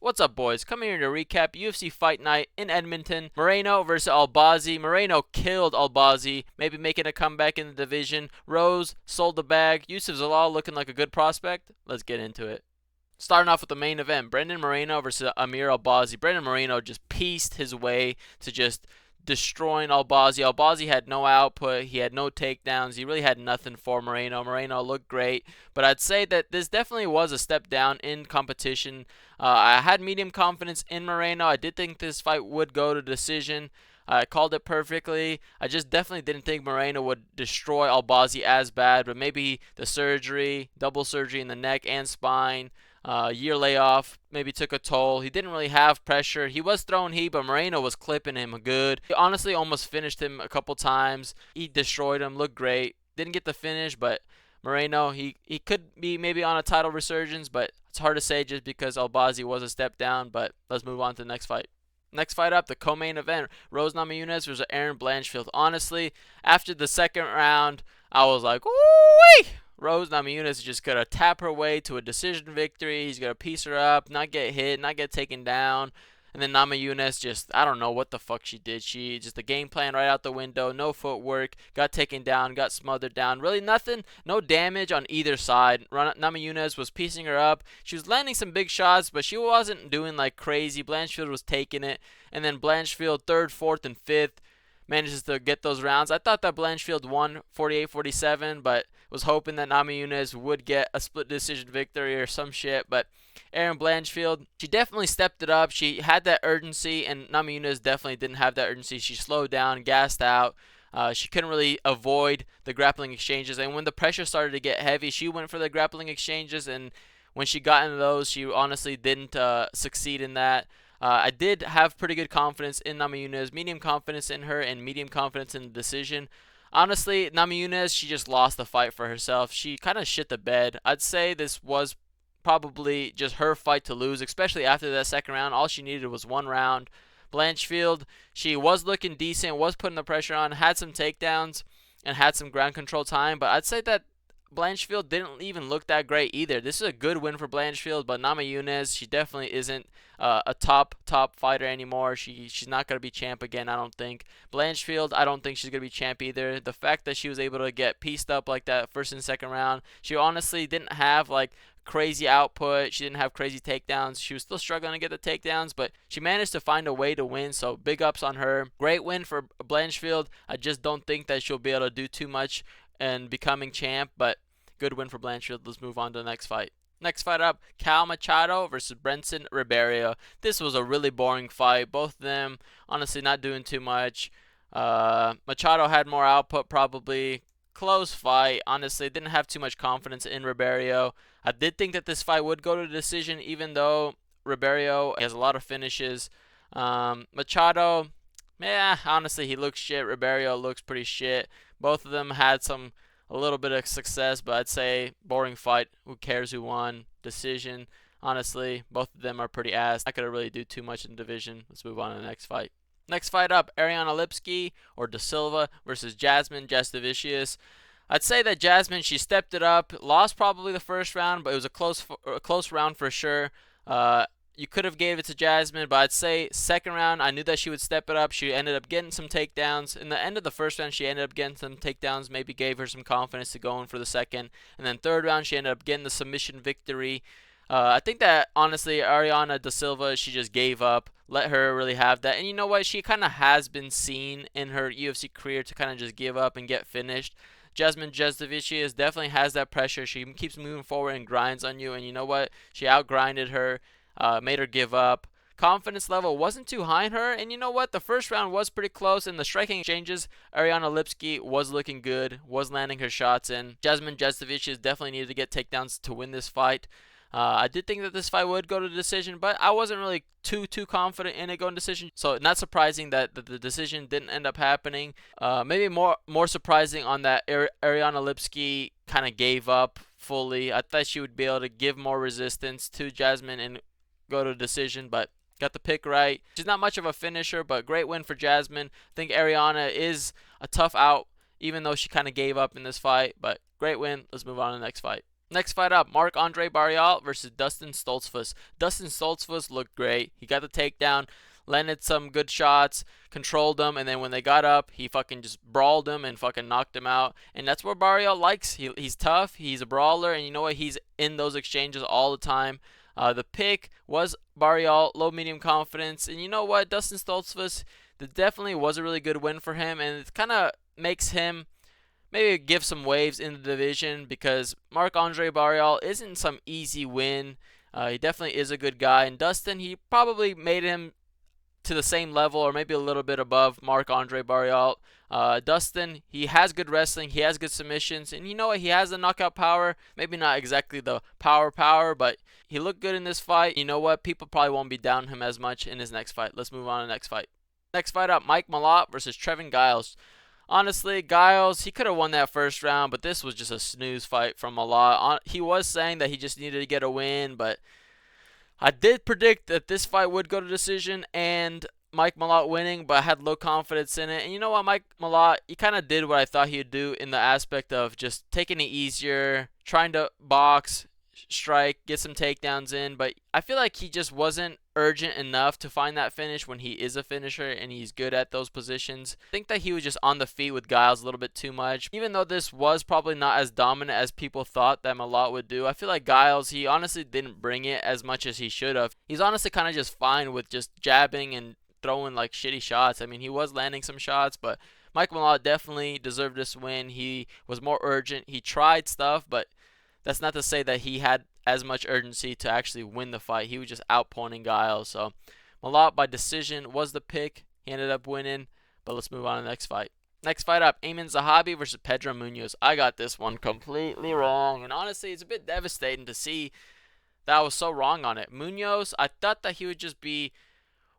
What's up, boys? Coming here to recap UFC Fight Night in Edmonton. Moreno versus Albazi. Moreno killed Albazi, maybe making a comeback in the division. Rose sold the bag. Youssef Zalal looking like a good prospect. Let's get into it. Starting off with the main event, Brendon Moreno versus Amir Albazi. Brendon Moreno just pieced his way to just destroying Albazi. Albazi had no output. He had no takedowns. He really had nothing for Moreno. Moreno looked great, but I'd say that this definitely was a step down in competition. I had medium confidence in Moreno. I did think this fight would go to decision. I called it perfectly. I just definitely didn't think Moreno would destroy Albazi as bad, but maybe the surgery, double surgery in the neck and spine, year layoff maybe took a toll. He didn't really have pressure. He was throwing heat, but Moreno was clipping him good. He honestly almost finished him a couple times. He destroyed him, looked great. Didn't get the finish, but Moreno, he could be maybe on a title resurgence, but it's hard to say just because Albazi was a step down. But let's move on to the next fight. Next fight up, the co-main event, Rose Namajunas versus Erin Blanchfield. Honestly, after the second round, I was like, ooh-wee! Rose Namajunas is just going to tap her way to a decision victory. He's going to piece her up, not get hit, not get taken down. And then Namajunas just, I don't know what the fuck she did. She just, the game plan right out the window, no footwork, got taken down, got smothered down. Really nothing, no damage on either side. Namajunas was piecing her up. She was landing some big shots, but she wasn't doing like crazy. Blanchfield was taking it. And then Blanchfield, third, fourth, and fifth, manages to get those rounds. I thought that Blanchfield won 48-47, but was hoping that Namajunas would get a split decision victory or some shit. But Erin Blanchfield, she definitely stepped it up. She had that urgency, and Namajunas definitely didn't have that urgency. She slowed down, gassed out. She couldn't really avoid the grappling exchanges. And when the pressure started to get heavy, she went for the grappling exchanges. And when she got into those, she honestly didn't succeed in that. I did have pretty good confidence in Namajunas, medium confidence in her, and medium confidence in the decision. Honestly, Namajunas, she just lost the fight for herself. She kind of shit the bed. I'd say this was probably just her fight to lose, especially after that second round. All she needed was one round. Blanchfield, she was looking decent, was putting the pressure on, had some takedowns, and had some ground control time. But I'd say that Blanchfield didn't even look that great either. This is a good win for Blanchfield, but Namajunas, she definitely isn't a top fighter anymore. She's not going to be champ again, I don't think. Blanchfield, I don't think she's going to be champ either. The fact that she was able to get pieced up like that first and second round, she honestly didn't have like crazy output. She didn't have crazy takedowns. She was still struggling to get the takedowns, but she managed to find a way to win, so big ups on her. Great win for Blanchfield. I just don't think that she'll be able to do too much in becoming champ, but good win for Blanchfield. Let's move on to the next fight. Next fight up, Caio Machado versus Brendson Ribeiro. This was a really boring fight. Both of them, honestly, not doing too much. Machado had more output probably. Close fight. Honestly, didn't have too much confidence in Ribeiro. I did think that this fight would go to decision, even though Ribeiro has a lot of finishes. Machado, yeah, honestly, he looks shit. Ribeiro looks pretty shit. Both of them had a little bit of success, but I'd say boring fight. Who cares who won? Decision. Honestly, both of them are pretty ass. Not going to really do too much in the division. Let's move on to the next fight. Next fight up, Ariane Lipski or Da Silva versus Jasmine Jasudavicius. I'd say that Jasmine, she stepped it up. Lost probably the first round, but it was a close round for sure. You could have gave it to Jasmine, but I'd say second round, I knew that she would step it up. She ended up getting some takedowns. In the end of the first round, she ended up getting some takedowns, maybe gave her some confidence to go in for the second. And then third round, she ended up getting the submission victory. I think that, honestly, Ariane Da Silva, she just gave up. Let her really have that. And you know what? She kind of has been seen in her UFC career to kind of just give up and get finished. Jasmine Jasudavicius definitely has that pressure. She keeps moving forward and grinds on you. And you know what? She outgrinded her. Made her give up. Confidence level wasn't too high in her, and you know what? The first round was pretty close. In the striking exchanges, Ariane Lipski was looking good, was landing her shots in. Jasmine Jasudavicius definitely needed to get takedowns to win this fight. I did think that this fight would go to decision, but I wasn't really too confident in it going to decision. So not surprising that the decision didn't end up happening. Maybe more surprising on that Ariane Lipski kind of gave up fully. I thought she would be able to give more resistance to Jasmine and go to a decision, but got the pick right. She's not much of a finisher, but great win for Jasmine. I think Ariane is a tough out, even though she kind of gave up in this fight, but great win. Let's move on to the next fight. Next fight up, Marc-Andre Barriault versus Dustin Stoltzfus. Dustin Stoltzfus looked great. He got the takedown, landed some good shots, controlled them, and then when they got up, he fucking just brawled them and fucking knocked them out. And that's what Barriault likes. He's tough, he's a brawler, and you know what? He's in those exchanges all the time. The pick was Barriault, low medium confidence, and you know what? Dustin Stoltzfus, that definitely was a really good win for him, and it kind of makes him maybe give some waves in the division because Marc-Andre Barriault isn't some easy win. He definitely is a good guy, and Dustin, he probably made him to the same level or maybe a little bit above Marc-Andre Barriault. Dustin, he has good wrestling, he has good submissions, and you know what? He has the knockout power. Maybe not exactly the power, but he looked good in this fight. You know what? People probably won't be down him as much in his next fight. Let's move on to the next fight. Next fight up, Mike Malott versus Trevin Giles. Honestly, Giles, he could have won that first round, but this was just a snooze fight from Malott. He was saying that he just needed to get a win, but I did predict that this fight would go to decision and Mike Malott winning, but I had low confidence in it. And you know what, Mike Malott, he kind of did what I thought he would do in the aspect of just taking it easier, trying to box, strike, get some takedowns in, but I feel like he just wasn't urgent enough to find that finish when he is a finisher and he's good at those positions. I think that he was just on the feet with Giles a little bit too much. Even though this was probably not as dominant as people thought that Malott would do, I feel like Giles, he honestly didn't bring it as much as he should have. He's honestly kind of just fine with just jabbing and throwing like shitty shots. I mean, he was landing some shots, but Mike Malott definitely deserved this win. He was more urgent. He tried stuff, but that's not to say that he had as much urgency to actually win the fight. He was just outpointing Giles. So Malott by decision was the pick. He ended up winning. But let's move on to the next fight. Next fight up, Aiemann Zahabi versus Pedro Munhoz. I got this one completely wrong. And honestly, it's a bit devastating to see that I was so wrong on it. Munhoz, I thought that he would just be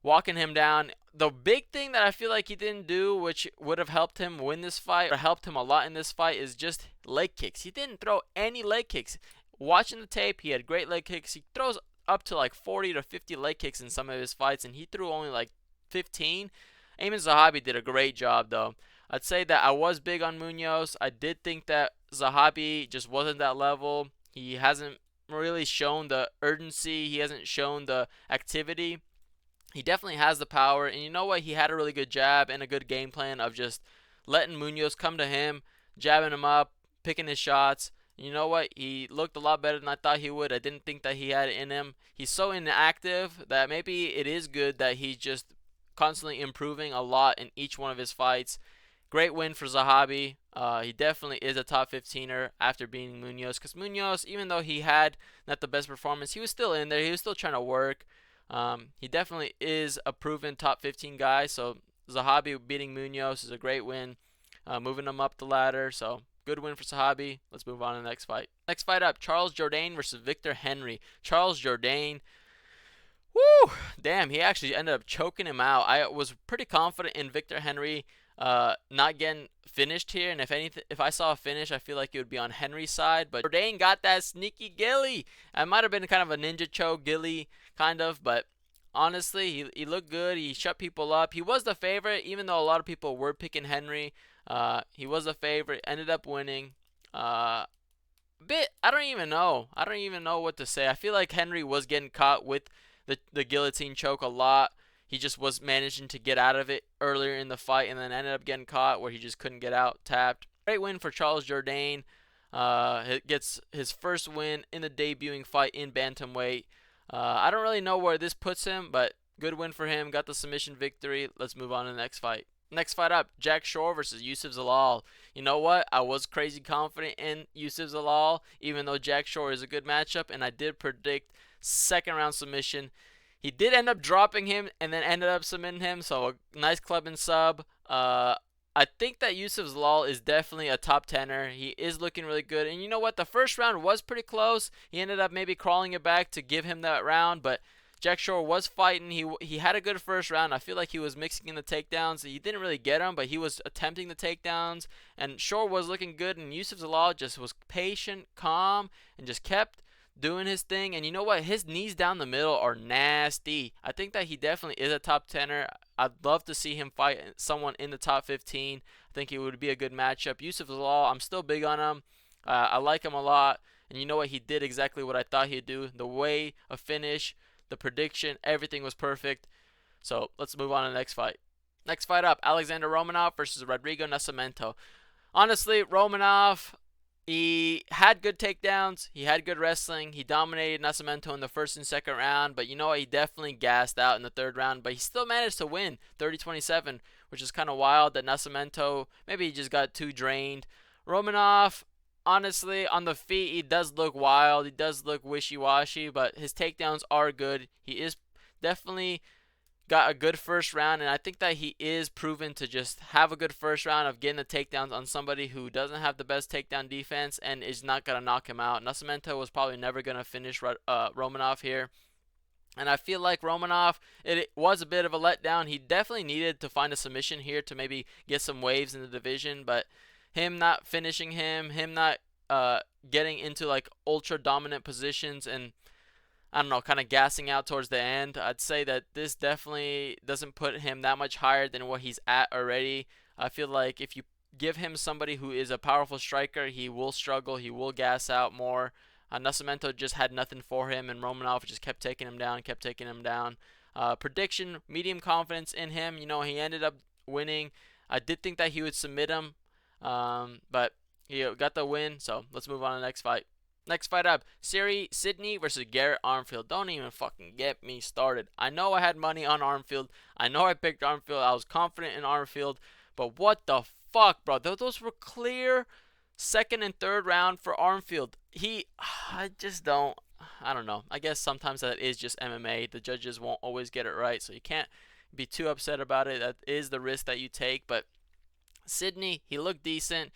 walking him down. The big thing that I feel like he didn't do, which would have helped him win this fight, or helped him a lot in this fight, is just leg kicks. He didn't throw any leg kicks. Watching the tape, he had great leg kicks. He throws up to like 40 to 50 leg kicks in some of his fights, and he threw only like 15. Aiemann Zahabi did a great job, though. I'd say that I was big on Munhoz. I did think that Zahabi just wasn't that level. He hasn't really shown the urgency. He hasn't shown the activity. He definitely has the power, and you know what? He had a really good jab and a good game plan of just letting Munhoz come to him, jabbing him up, picking his shots. You know what? He looked a lot better than I thought he would. I didn't think that he had it in him. He's so inactive that maybe it is good that he's just constantly improving a lot in each one of his fights. Great win for Zahabi. He definitely is a top 15er after beating Munhoz. Because Munhoz, even though he had not the best performance, he was still in there. He was still trying to work. He definitely is a proven top 15 guy. So Zahabi beating Munhoz is a great win. Moving him up the ladder. So good win for Zahabi. Let's move on to the next fight. Next fight up, Charles Jourdain versus Victor Henry. Charles Jourdain, woo! Damn, he actually ended up choking him out. I was pretty confident in Victor Henry not getting finished here, and if I saw a finish, I feel like it would be on Henry's side, but Jourdain got that sneaky gilly. It might have been kind of a ninja choke gilly, kind of, but honestly, he looked good. He shut people up. He was the favorite, even though a lot of people were picking Henry. He was the favorite, ended up winning. I don't even know what to say. I feel like Henry was getting caught with the guillotine choke a lot. He just was managing to get out of it earlier in the fight and then ended up getting caught where he just couldn't get out, tapped. Great win for Charles Jourdain. He gets his first win in the debuting fight in bantamweight. I don't really know where this puts him, but good win for him. Got the submission victory. Let's move on to the next fight. Next fight up, Jack Shore versus Youssef Zalal. You know what? I was crazy confident in Youssef Zalal, even though Jack Shore is a good matchup, and I did predict second round submission. He did end up dropping him and then ended up submitting him, so a nice club and sub. I think that Youssef Zalal is definitely a top 10er. He is looking really good. And you know what? The first round was pretty close. He ended up maybe crawling it back to give him that round, but Jack Shore was fighting. He had a good first round. I feel like he was mixing in the takedowns. He didn't really get them, but he was attempting the takedowns. And Shore was looking good, and Youssef Zalal just was patient, calm, and just kept doing his thing. And you know what? His knees down the middle are nasty. I think that he definitely is a top 10er. I'd love to see him fight someone in the top 15. I think it would be a good matchup. Youssef Zalal, I'm still big on him. I like him a lot. And you know what? He did exactly what I thought he'd do. The way of finish, the prediction, everything was perfect. So let's move on to the next fight. Next fight up, Alexandr Romanov versus Rodrigo Nascimento. Honestly, Romanov, he had good takedowns. He had good wrestling. He dominated Nascimento in the first and second round. But you know what? He definitely gassed out in the third round. But he still managed to win 30-27, which is kind of wild that Nascimento, maybe he just got too drained. Romanov, honestly, on the feet, he does look wild. He does look wishy-washy. But his takedowns are good. He is definitely got a good first round, and I think that he is proven to just have a good first round of getting the takedowns on somebody who doesn't have the best takedown defense and is not going to knock him out. Nascimento was probably never going to finish Romanov here. And I feel like Romanov, it was a bit of a letdown. He definitely needed to find a submission here to maybe get some waves in the division, but him not finishing him not getting into like ultra dominant positions and I don't know, kind of gassing out towards the end. I'd say that this definitely doesn't put him that much higher than what he's at already. I feel like if you give him somebody who is a powerful striker, he will struggle. He will gas out more. Nascimento just had nothing for him, and Romanov just kept taking him down, kept taking him down. Prediction, medium confidence in him. You know, he ended up winning. I did think that he would submit him, but he got the win. So let's move on to the next fight. Next fight up, Sydney versus Garrett Armfield. Don't even fucking get me started. I know I had money on Armfield. I know I picked Armfield. I was confident in Armfield. But what the fuck, bro? Those were clear second and third round for Armfield. I don't know. I guess sometimes that is just MMA. The judges won't always get it right. So you can't be too upset about it. That is the risk that you take. But Sydney, he looked decent.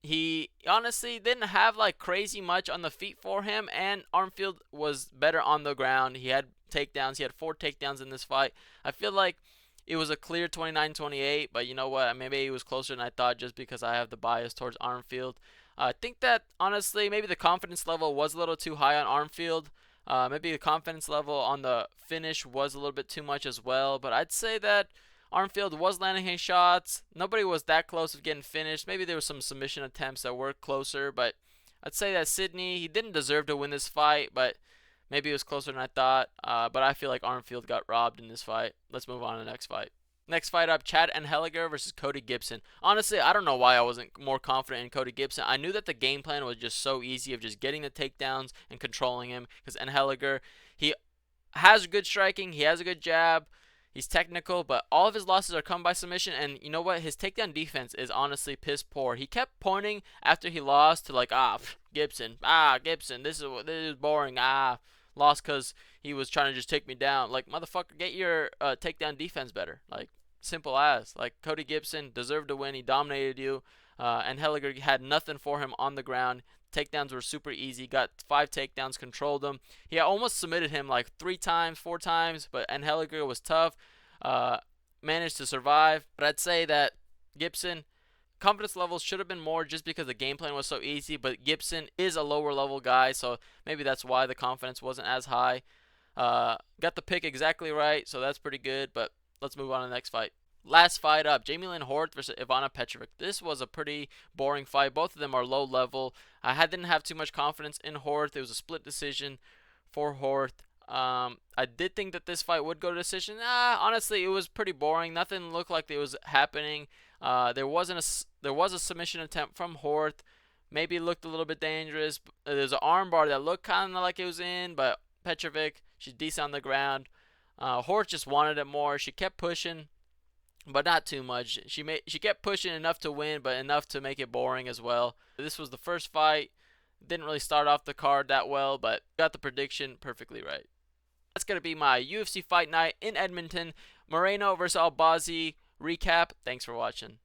He honestly didn't have like crazy much on the feet for him, and Armfield was better on the ground. He had takedowns. He had 4 takedowns in this fight. I feel like it was a clear 29-28, but you know what? Maybe it was closer than I thought just because I have the bias towards Armfield. I think that honestly, maybe the confidence level was a little too high on Armfield. Maybe the confidence level on the finish was a little bit too much as well, but I'd say that Armfield was landing his shots. Nobody was that close of getting finished. Maybe there were some submission attempts that were closer, but I'd say that Sydney, he didn't deserve to win this fight, but maybe it was closer than I thought. But I feel like Armfield got robbed in this fight. Let's move on to the next fight. Next fight up, Chad Enheliger versus Cody Gibson. Honestly, I don't know why I wasn't more confident in Cody Gibson. I knew that the game plan was just so easy of just getting the takedowns and controlling him because Enheliger, he has good striking, he has a good jab. He's technical, but all of his losses are come by submission, and you know what? His takedown defense is honestly piss poor. He kept pointing after he lost to like, Gibson, this is boring, lost because he was trying to just take me down. Like, motherfucker, get your takedown defense better. Like, simple as. Like, Cody Gibson deserved to win. He dominated you, and Enheliger had nothing for him on the ground. Takedowns were super easy. Got 5 takedowns, controlled him. He almost submitted him like 3 times, 4 times, but Enheliger was tough. Managed to survive. But I'd say that Gibson, confidence levels should have been more just because the game plan was so easy. But Gibson is a lower level guy, so maybe that's why the confidence wasn't as high. Got the pick exactly right, so that's pretty good. But let's move on to the next fight. Last fight up, Jamie-Lyn Hort versus Ivana Petrovic. This was a pretty boring fight. Both of them are low level. I didn't have too much confidence in Hort. It was a split decision for Hort. I did think that this fight would go to decision. Honestly, it was pretty boring. Nothing looked like it was happening. There was a submission attempt from Hort. Maybe it looked a little bit dangerous. There's an armbar that looked kind of like it was in, but Petrovic, she's decent on the ground. Hort just wanted it more. She kept pushing, but not too much. She kept pushing enough to win, but enough to make it boring as well. This was the first fight. Didn't really start off the card that well, but got the prediction perfectly right. That's going to be my UFC Fight Night in Edmonton. Moreno versus Albazi recap. Thanks for watching.